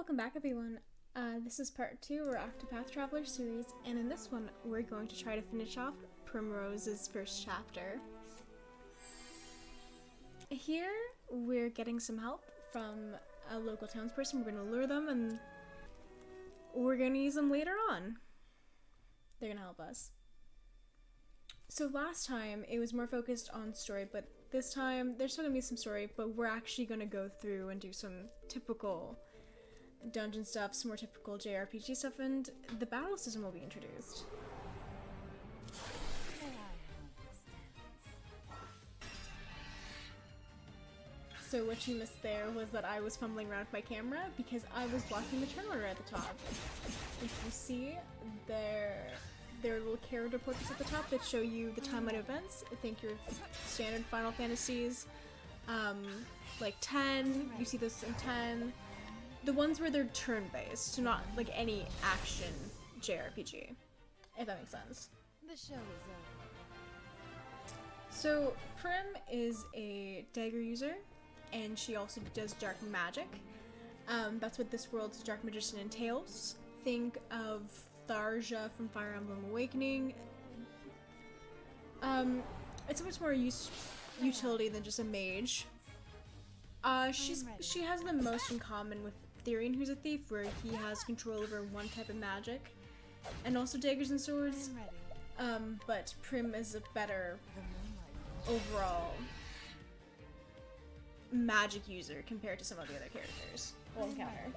Welcome back, everyone. This is part 2 of our Octopath Traveler series, and in this one, we're going to try to finish off Primrose's first chapter. Here, we're getting some help from a local townsperson. We're going to lure them, and we're going to use them later on. They're going to help us. So last time, it was more focused on story, but this time, there's still going to be some story, but we're actually going to go through and do some typical dungeon stuff, some more typical JRPG stuff, and the battle system will be introduced. So what you missed there was that I was fumbling around with my camera because I was blocking the turn order at the top. If you see, there are little character portraits at the top that show you the timeline events. I think your standard Final Fantasies, like 10, you see this in 10. The ones where they're turn-based, so not like any action JRPG, if that makes sense. The show is over. So, Prim is a dagger user, and she also does dark magic. That's what this world's dark magician entails. Think of Tharja from Fire Emblem Awakening. It's much more utility than just a mage. She has the most in common with Therian, who's a thief, where he has control over one type of magic, and also daggers and swords. But Prim is a better overall magic user compared to some of the other characters we'll encounter.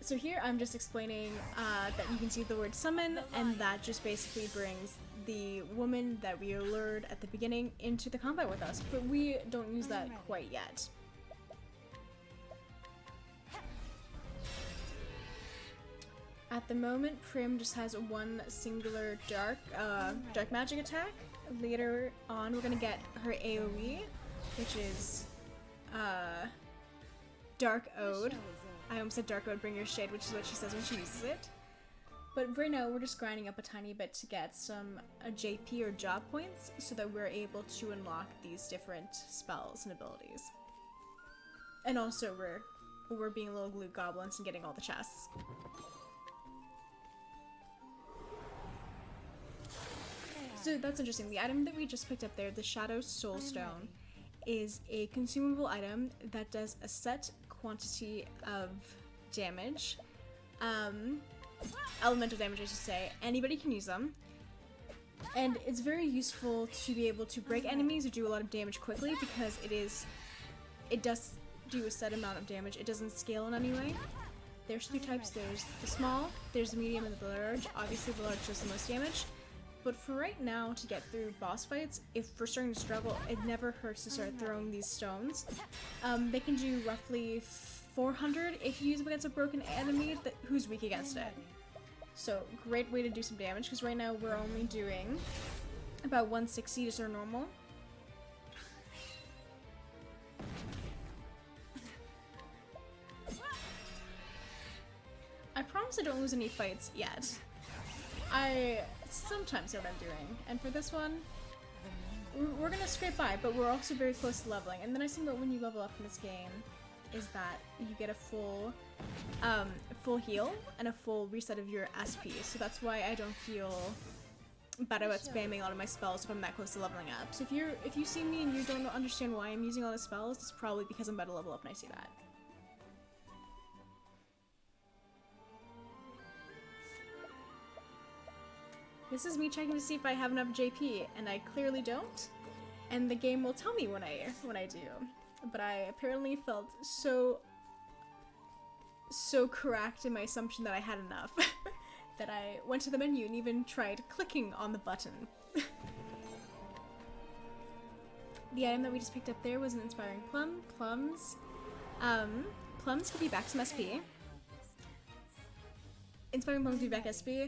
So here I'm just explaining that you can see the word summon, and that just basically brings the woman that we lured at the beginning into the combat with us, but we don't use that quite yet. At the moment, Prim just has one singular dark magic attack. Later on, we're gonna get her AoE, which is Dark Ode. I almost said Dark Ode, Bring Your Shade, which is what she says when she uses it. But right now, we're just grinding up a tiny bit to get some JP or job points so that we're able to unlock these different spells and abilities. And also, we're being little glue goblins and getting all the chests. So that's interesting. The item that we just picked up there, the Shadow Soul Stone, is a consumable item that does a set quantity of damage. Elemental damage, I should say. Anybody can use them. And it's very useful to be able to break enemies or do a lot of damage quickly because it does do a set amount of damage. It doesn't scale in any way. There's two types. There's the small, there's the medium, and the large. Obviously the large does the most damage. But for right now, to get through boss fights, if we're starting to struggle, it never hurts to start throwing these stones. They can do roughly 400 if you use them against a broken enemy who's weak against it. So, great way to do some damage, because right now we're only doing about 160 just our normal. I promise I don't lose any fights yet. I sometimes know what I'm doing, and for this one, we're gonna scrape by, but we're also very close to leveling. And the nice thing about when you level up in this game is that you get a full heal and a full reset of your SP, so that's why I don't feel bad about spamming a lot of my spells if I'm that close to leveling up. So if you see me and you don't understand why I'm using all the spells, it's probably because I'm about to level up and I see that. This is me checking to see if I have enough JP, and I clearly don't. And the game will tell me when I do. But I apparently felt so correct in my assumption that I had enough that I went to the menu and even tried clicking on the button. The item that we just picked up there was an Inspiring Plum. Plums give you back some SP. Inspiring Plums give you back SP.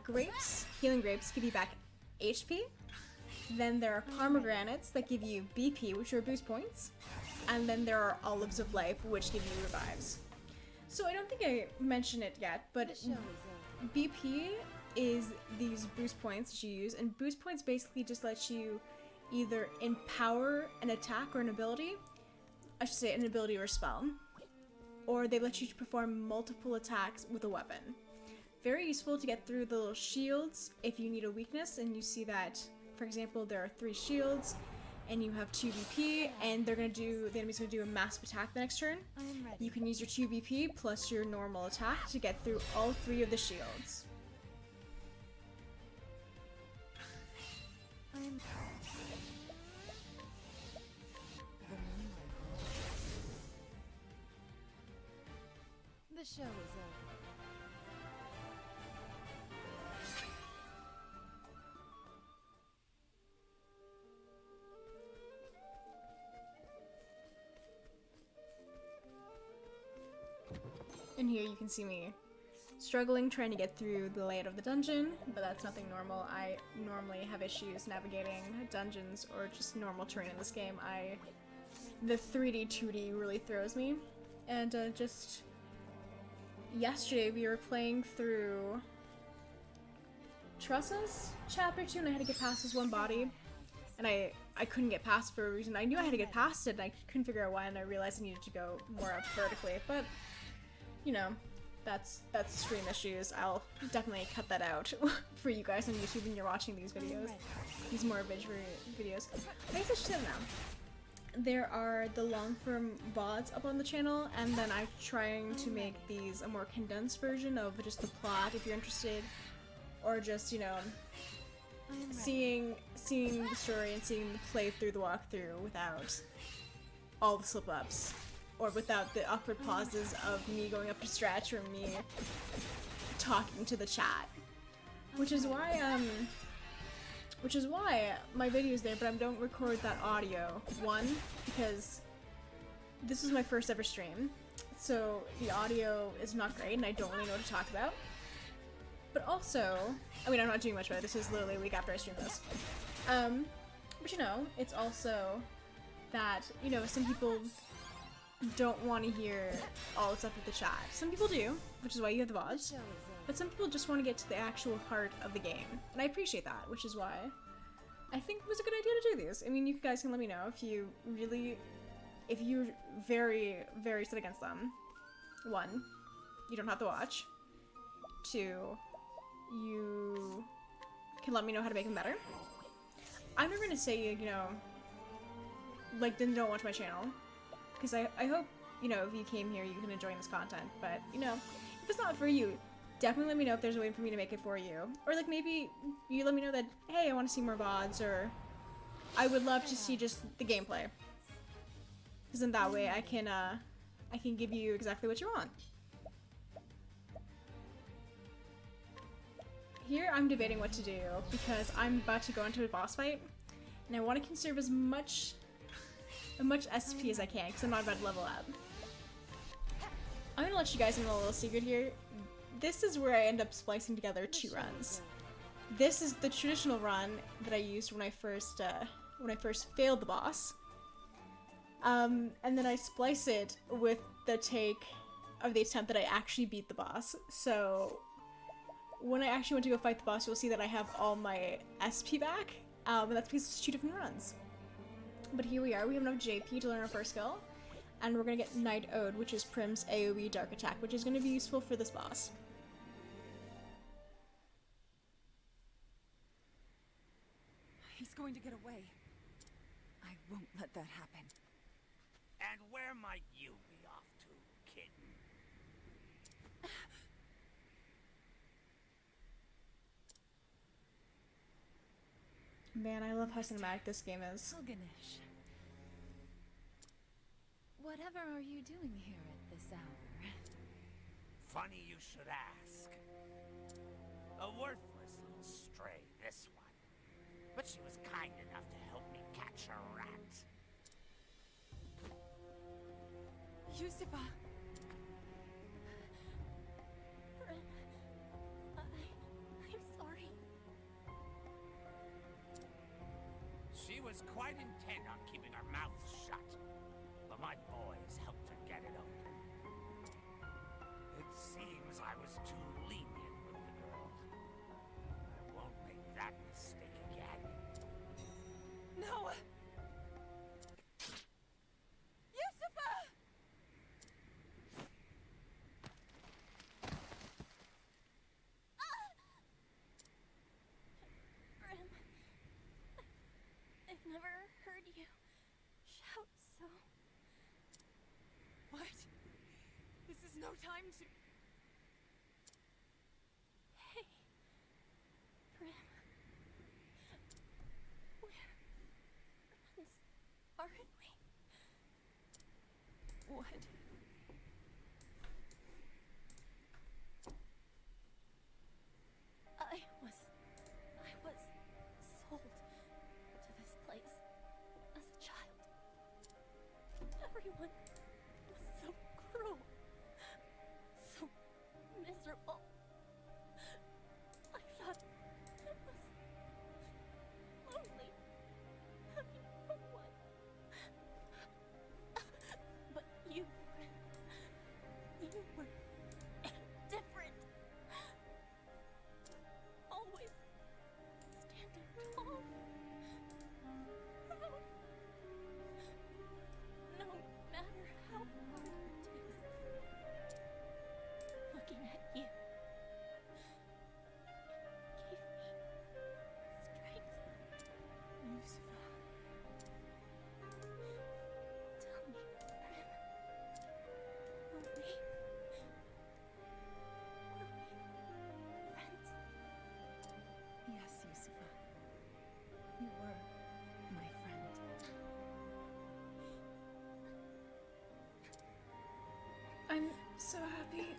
Grapes, healing grapes, give you back HP. Then there are pomegranates that give you BP, which are boost points. And then there are olives of life, which give you revives. So I don't think I mentioned it yet, but BP is these boost points that you use, and boost points basically just let you either empower an attack or an ability, I should say an ability or spell, or they let you perform multiple attacks with a weapon. Very useful to get through the little shields if you need a weakness, and you see that, for example, there are 3 shields, and you have 2 BP, and the enemy's gonna do a massive attack the next turn. You can use your 2 BP plus your normal attack to get through all 3 of the shields. The show is over. And here you can see me struggling trying to get through the layout of the dungeon, but that's nothing normal. I normally have issues navigating dungeons or just normal terrain in this game. The 3D, 2D really throws me. And just yesterday we were playing through Trussa's chapter 2 and I had to get past this one body. And I couldn't get past for a reason. I knew I had to get past it and I couldn't figure out why, and I realized I needed to go more up vertically. But, you know, that's stream issues. I'll definitely cut that out for you guys on YouTube when you're watching these videos. These more visual videos. I guess I should say it now. There are the long-form VODs up on the channel, and then I'm trying to make these a more condensed version of just the plot if you're interested, or just, you know, seeing the story and seeing the play through the walkthrough without all the slip-ups, or without the awkward pauses of me going up to stretch or me talking to the chat, which is why my video's there, but I don't record that audio. One, because this is my first ever stream, so the audio is not great and I don't really know what to talk about. But also, I mean, I'm not doing much about it. This is literally a week after I streamed this. But you know, it's also that, you know, some people don't want to hear all the stuff with the chat. Some people do, which is why you have the VODs. But some people just want to get to the actual heart of the game. And I appreciate that, which is why I think it was a good idea to do these. I mean, you guys can let me know if you're very, very set against them. 1, you don't have to watch. 2, you can let me know how to make them better. I'm never gonna say, you know, like, then don't watch my channel. Because I hope, you know, if you came here, you can enjoy this content. But, you know, if it's not for you, definitely let me know if there's a way for me to make it for you. Or, like, maybe you let me know that, hey, I want to see more VODs, or I would love to see just the gameplay. Because in that way, I can give you exactly what you want. Here, I'm debating what to do, because I'm about to go into a boss fight, and I want to conserve as much SP as I can, because I'm not about to level up. I'm gonna let you guys in a little secret here. This is where I end up splicing together 2 runs. This is the traditional run that I used when I first failed the boss. And then I splice it with the take of the attempt that I actually beat the boss. So when I actually went to go fight the boss, you'll see that I have all my SP back. And that's because it's 2 different runs. But here we are, we have enough JP to learn our first skill, and we're gonna get Night Ode, which is Prim's AoE Dark Attack, which is gonna be useful for this boss. He's going to get away. I won't let that happen. And where might you be off to, kitten? Man, I love how cinematic this game is. Helgenish. Whatever are you doing here at this hour? Funny you should ask. A worthless little stray, this one. But she was kind enough to help me catch a rat. Yusufa! I'm sorry. She was quite intent on keeping her mouth shut, but my boys helped her get it open. It seems I was too lenient with the girl. I won't make that mistake again. No! Yusufa! I've never heard you shout so. What? This is no time to... Hey, Prim. We're friends, aren't we? What? I was sold to this place as a child. Everyone was so cruel, so miserable. I thought it was lonely having no one. But you were different. Always standing tall. Proud. No matter how hard it is. Looking at you. It gave me strength. Yusufa. Tell me, Prim. Were we friends? Yes, Yusufa. You were my friend. I'm so happy.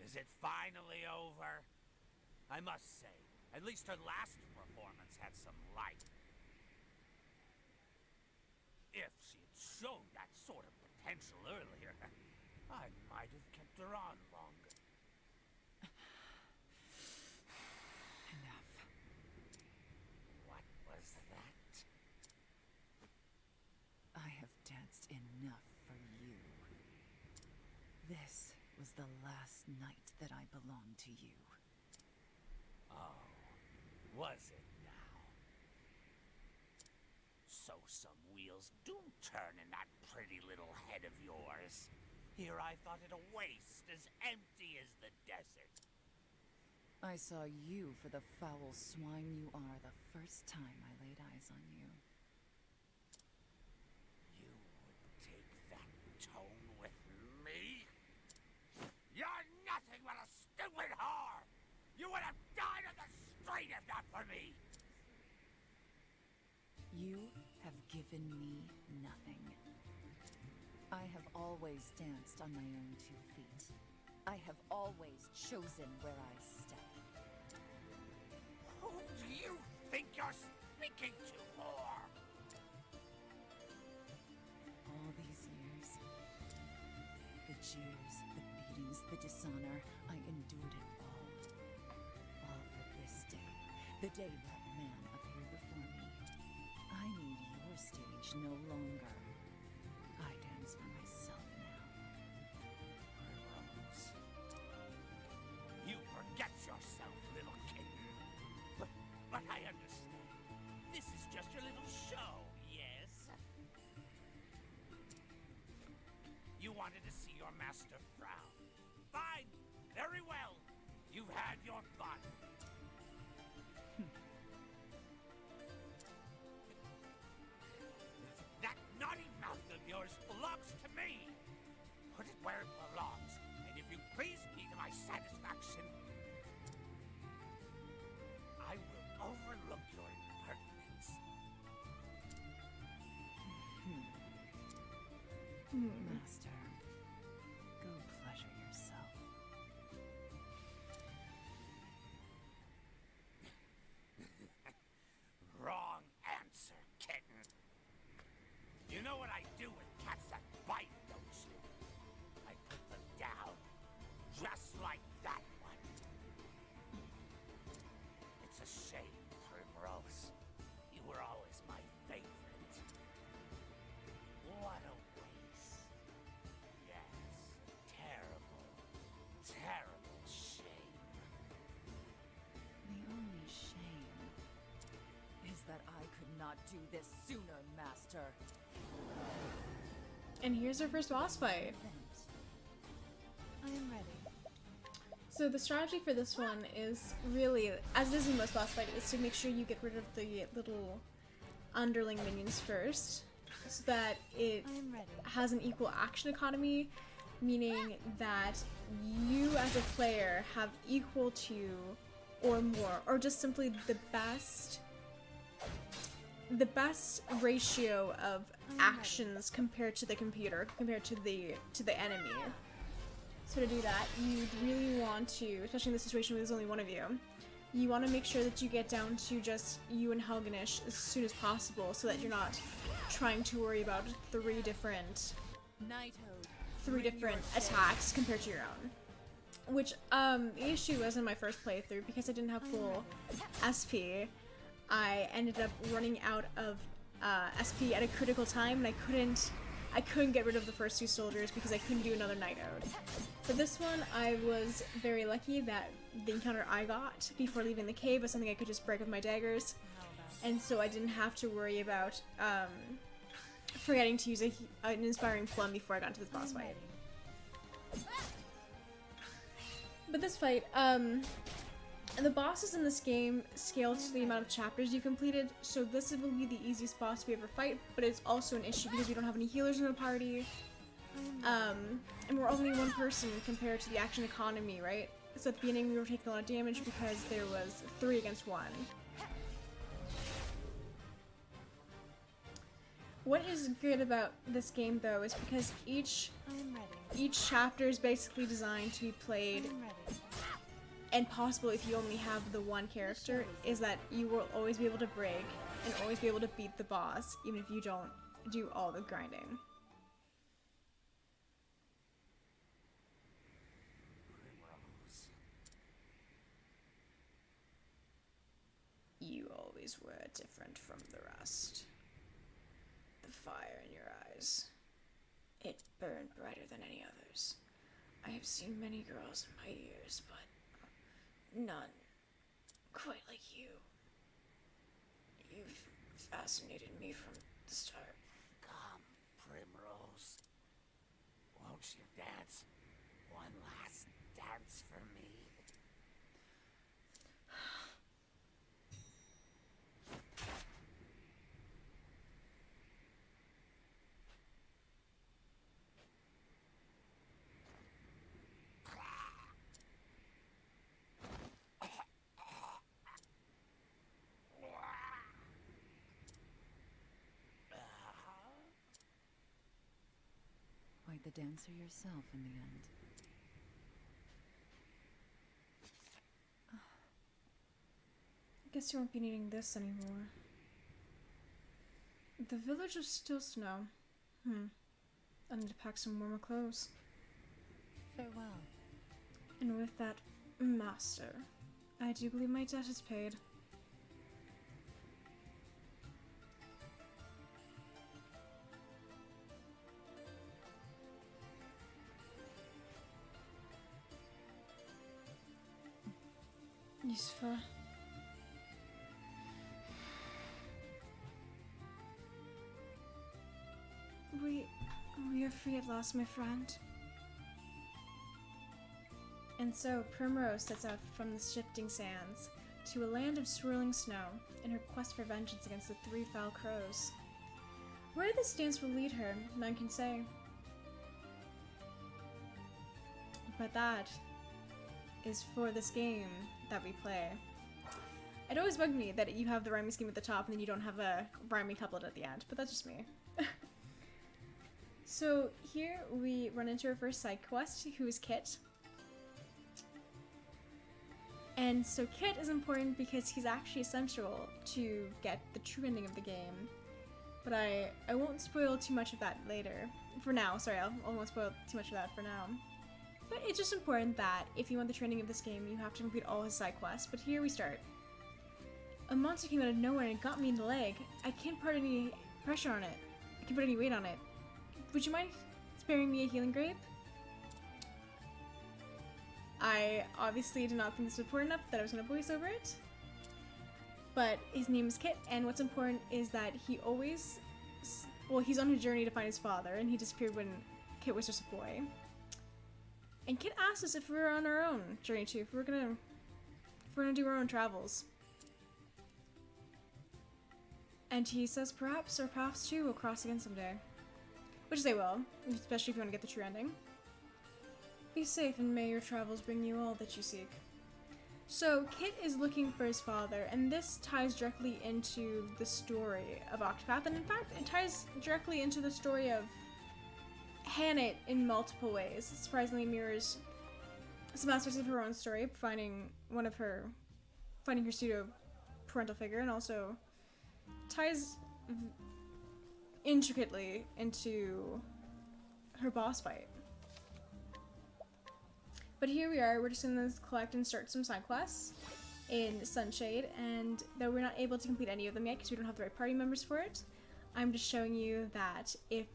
Is it finally over? I must say, at least her last performance had some life. If she had shown that sort of potential earlier, I might have kept her on longer. Enough. What was that? I have danced enough for you. This was the last night that I belonged to you. Oh, was it now? So some wheels do turn in that pretty little head of yours. Here I thought it a waste as empty as the desert. I saw you for the foul swine you are the first time I laid eyes on you. You would take that tone with me? You're nothing but a stupid whore! You would have died on the street if not for me! You have given me nothing. I have always danced on my own 2 feet. I have always chosen where I step. Who do you think you're speaking to, whore? All these years, the jeers, the beatings, the dishonor, I endured it all. All for this day, the day that man appeared before me. I need your stage no longer. I dance for myself now. Primrose. You forget yourself, little kitten. But I understand. This is just your little show, yes? You wanted to see your master frown. Fine. Very well. You've had your fun. That naughty mouth of yours belongs to me. Put it where it belongs, and if you please me to my satisfaction, I will overlook your impertinence. Master, go pleasure yourself. Wrong answer, kitten. You know what I do with cats that bite, don't you? I put them down, just like that one. It's a shame, Primrose. You were always my favorite. What a waste. Yes, terrible, terrible shame. The only shame is that I could not do this sooner, Master. And here's our first boss fight. I am ready. So the strategy for this one is really, as it is in most boss fight, is to make sure you get rid of the little underling minions first, so that it I'm ready. has an equal action economy, meaning that you as a player have equal to or more, or just simply the best ratio of actions compared to the computer, compared to the enemy. So to do that, you really want to, especially in the situation where there's only one of you, you want to make sure that you get down to just you and Helgenish as soon as possible, so that you're not trying to worry about three different attacks compared to your own. Which the issue was in my first playthrough, because I didn't have full SP. I ended up running out of SP at a critical time, and I couldn't get rid of the first two soldiers because I couldn't do another Night Ode. For this one, I was very lucky that the encounter I got before leaving the cave was something I could just break with my daggers, and so I didn't have to worry about forgetting to use an Inspiring Plum before I got into this boss fight. But this fight, the bosses in this game scale to the amount of chapters you completed, so this will be the easiest boss we ever fight, but it's also an issue because we don't have any healers in the party, and we're only one person compared to the action economy, right? So at the beginning we were taking a lot of damage because there was 3 against 1. What is good about this game, though, is because each chapter is basically designed to be played, and possible if you only have the one character, is that you will always be able to break and always be able to beat the boss, even if you don't do all the grinding. Primrose. You always were different from the rest. The fire in your eyes, it burned brighter than any others. I have seen many girls in my years, but none quite like you. You've fascinated me from the start. Come, Primrose. Won't you dance? One last dance for me. Quite the dancer yourself in the end. I guess you won't be needing this anymore. The village is still snow. I need to pack some warmer clothes. Farewell. And with that, master, I do believe my debt is paid. Yusfa. We are free at last, my friend. And so Primrose sets out from the shifting sands to a land of swirling snow in her quest for vengeance against the 3 foul crows. Where this dance will lead her, none can say. But that is for this game that we play. It always bugged me that you have the rhyming scheme at the top and then you don't have a rhyming couplet at the end, but that's just me. So here we run into our first side quest, who is Kit. And so Kit is important because he's actually essential to get the true ending of the game. But I won't spoil too much of that later. For now, sorry, I won't spoil too much of that for now. But it's just important that if you want the true ending of this game, you have to complete all his side quests. But here we start. A monster came out of nowhere and got me in the leg. I can't put any pressure on it. I can't put any weight on it. Would you mind sparing me a healing grape? I obviously did not think this was important enough that I was going to voice over it. But his name is Kit, and what's important is that he always... Well, he's on a journey to find his father, and he disappeared when Kit was just a boy. And Kit asked us if we were on our own journey too, if we're gonna do our own travels. And he says perhaps our paths too will cross again someday. Which they will, especially if you want to get the true ending. Be safe and may your travels bring you all that you seek. So Kit is looking for his father, and this ties directly into the story of Octopath, and in fact it ties directly into the story of Hannah in multiple ways. It surprisingly mirrors some aspects of her own story, finding her pseudo parental figure, and also ties intricately into her boss fight. But here we are, we're just gonna collect and start some side quests in Sunshade, and though we're not able to complete any of them yet because we don't have the right party members for it, I'm just showing you that if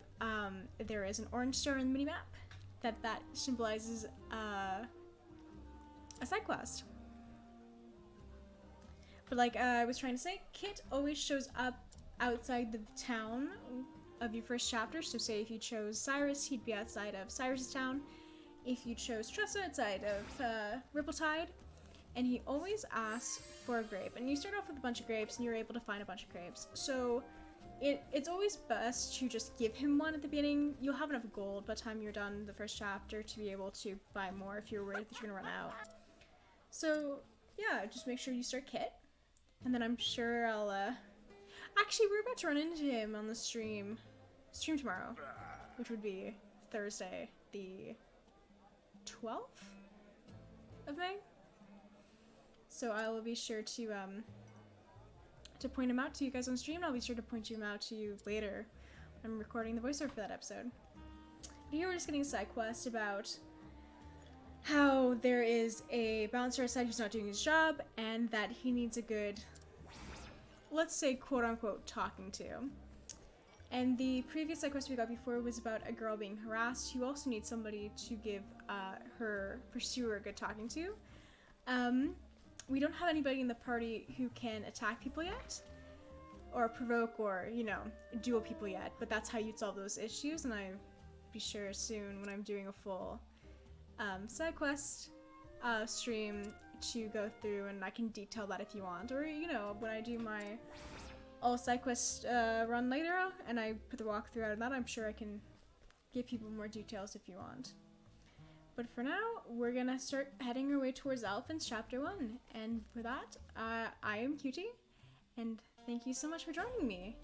there is an orange star in the minimap, that symbolizes a side quest. But like I was trying to say, Kit always shows up outside the town of your first chapter. So say if you chose Cyrus, he'd be outside of Cyrus's town. If you chose Tressa, outside of Rippletide. And he always asks for a grape. And you start off with a bunch of grapes and you're able to find a bunch of grapes. So it's always best to just give him one at the beginning. You'll have enough gold by the time you're done the first chapter to be able to buy more if you're worried that you're gonna run out. So yeah, just make sure you start Kit. And then I'm sure I'll actually, we're about to run into him on the stream tomorrow, which would be Thursday, the 12th of May. So I will be sure to point him out to you guys on stream, and I'll be sure to point him out to you later when I'm recording the voiceover for that episode. But here we're just getting a side quest about how there is a bouncer outside who's not doing his job, and that he needs a good, let's say, quote-unquote talking to. And the previous side quest we got before was about a girl being harassed who also needs somebody to give her pursuer a good talking to. We don't have anybody in the party who can attack people yet, or provoke, or, you know, duel people yet, but that's how you'd solve those issues, and I'll be sure soon when I'm doing a full side quest stream to go through, and I can detail that if you want, or, you know, when I do my all side quest run later and I put the walkthrough out of that, I'm sure I can give people more details if you want. But for now, we're gonna start heading our way towards Elephants Chapter 1, and for that, I am Cutie, and thank you so much for joining me.